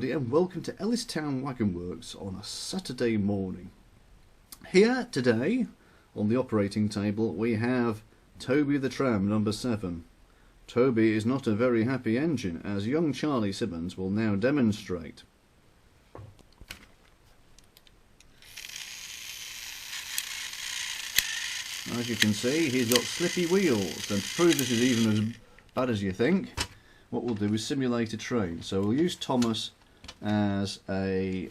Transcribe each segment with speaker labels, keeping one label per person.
Speaker 1: everybody, and welcome to Ellistown Wagon Works on a Saturday morning. Here today on the operating table we have Toby the Tram number 7. Toby is not a very happy engine, as young Charlie Simmons will now demonstrate. As you can see, he's got slippy wheels, and to prove this is even as bad as you think, what we'll do is simulate a train. So we'll use Thomas as a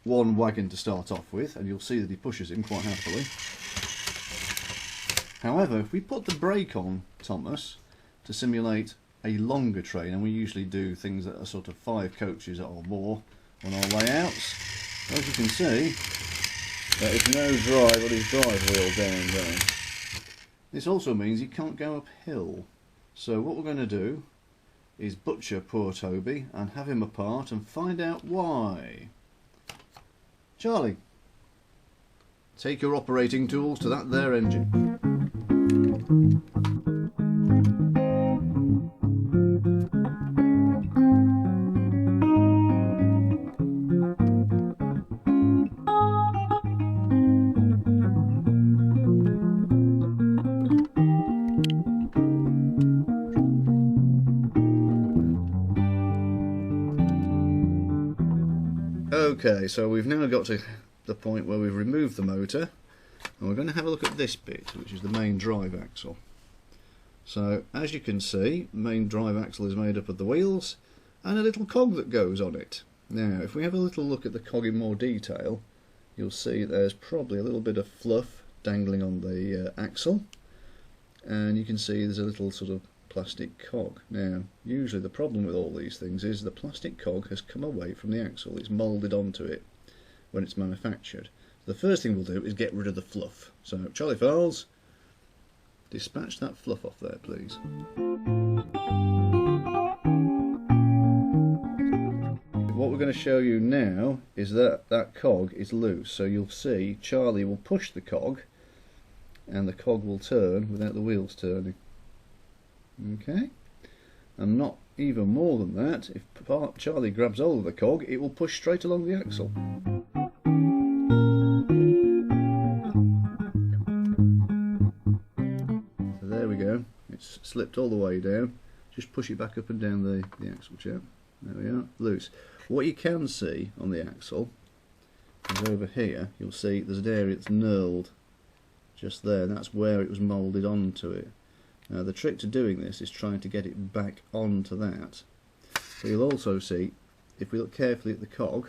Speaker 1: one wagon to start off with, and you'll see that he pushes him quite happily. However, if we put the brake on Thomas to simulate a longer train, and we usually do things that are sort of 5 coaches or more on our layouts, as you can see, there is no drive on his drive wheel down there. This also means he can't go uphill. So what we're going to do is butcher poor Toby and have him apart and find out why. Charlie, take your operating tools to that there engine. Okay, so we've now got to the point where we've removed the motor, and we're going to have a look at this bit, which is the main drive axle. So as you can see, the main drive axle is made up of the wheels and a little cog that goes on it. Now if we have a little look at the cog in more detail, you'll see there's probably a little bit of fluff dangling on the axle, and you can see there's a little sort of plastic cog. Now usually the problem with all these things is the plastic cog has come away from the axle, it's moulded onto it when it's manufactured. The first thing we'll do is get rid of the fluff. So Charlie Fowles, dispatch that fluff off there please. What we're going to show you now is that that cog is loose, so you'll see Charlie will push the cog and the cog will turn without the wheels turning. Okay, and not even more than that, if Charlie grabs hold of the cog, it will push straight along the axle. So there we go, it's slipped all the way down. Just push it back up and down the axle chap. There we are, loose. What you can see on the axle is over here, you'll see there's an area that's knurled just there, and that's where it was moulded onto it. Now the trick to doing this is trying to get it back onto that. But you'll also see, if we look carefully at the cog,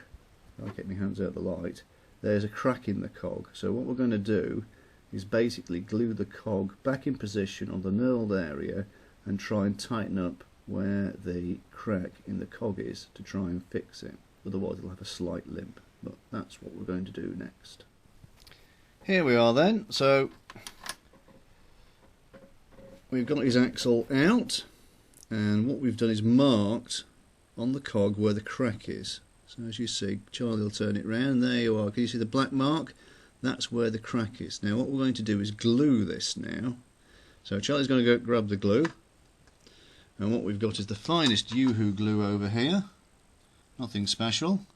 Speaker 1: I'll get my hands out the light, there's a crack in the cog. So what we're going to do is basically glue the cog back in position on the knurled area and try and tighten up where the crack in the cog is to try and fix it. Otherwise it'll have a slight limp. But that's what we're going to do next. Here we are then. So we've got his axle out, and what we've done is marked on the cog where the crack is. So as you see, Charlie will turn it round, there you are, can you see the black mark? That's where the crack is. Now what we're going to do is glue this now. So Charlie's going to go grab the glue, and what we've got is the finest Yoo-hoo glue over here, nothing special,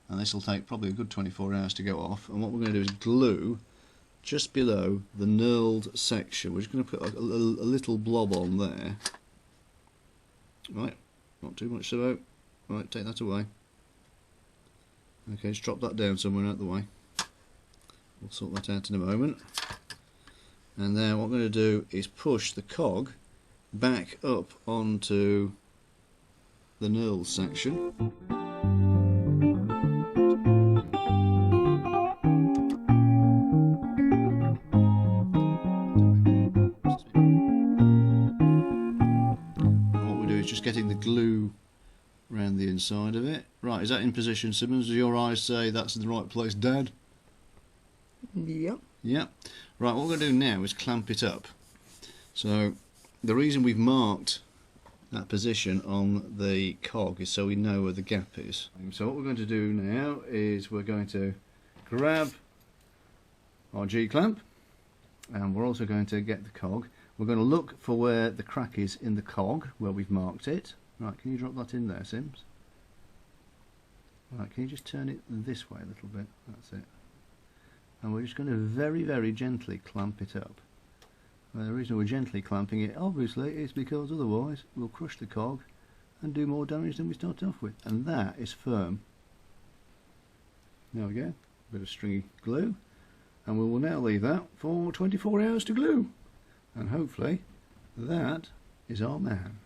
Speaker 1: and this will take probably a good 24 hours to go off. And what we're going to do is glue just below the knurled section. We're just going to put a little blob on there. Right, not too much about. Right, take that away. Okay, just drop that down somewhere out of the way. We'll sort that out in a moment. And then what I'm going to do is push the cog back up onto the knurled section. Just getting the glue around the inside of it. Right, is that in position, Simmons? Do your eyes say that's in the right place, Dad?
Speaker 2: Yep.
Speaker 1: Yep. Right, what we're going to do now is clamp it up. So the reason we've marked that position on the cog is so we know where the gap is. So what we're going to do now is we're going to grab our G-clamp, and we're also going to get the cog. We're going to look for where the crack is in the cog, where we've marked it. Right, can you drop that in there, Sims? Right, can you just turn it this way a little bit? That's it. And we're just going to very, very gently clamp it up. The reason we're gently clamping it, obviously, is because otherwise we'll crush the cog and do more damage than we started off with. And that is firm. There we go, a bit of stringy glue. And we will now leave that for 24 hours to glue. And hopefully that is our man.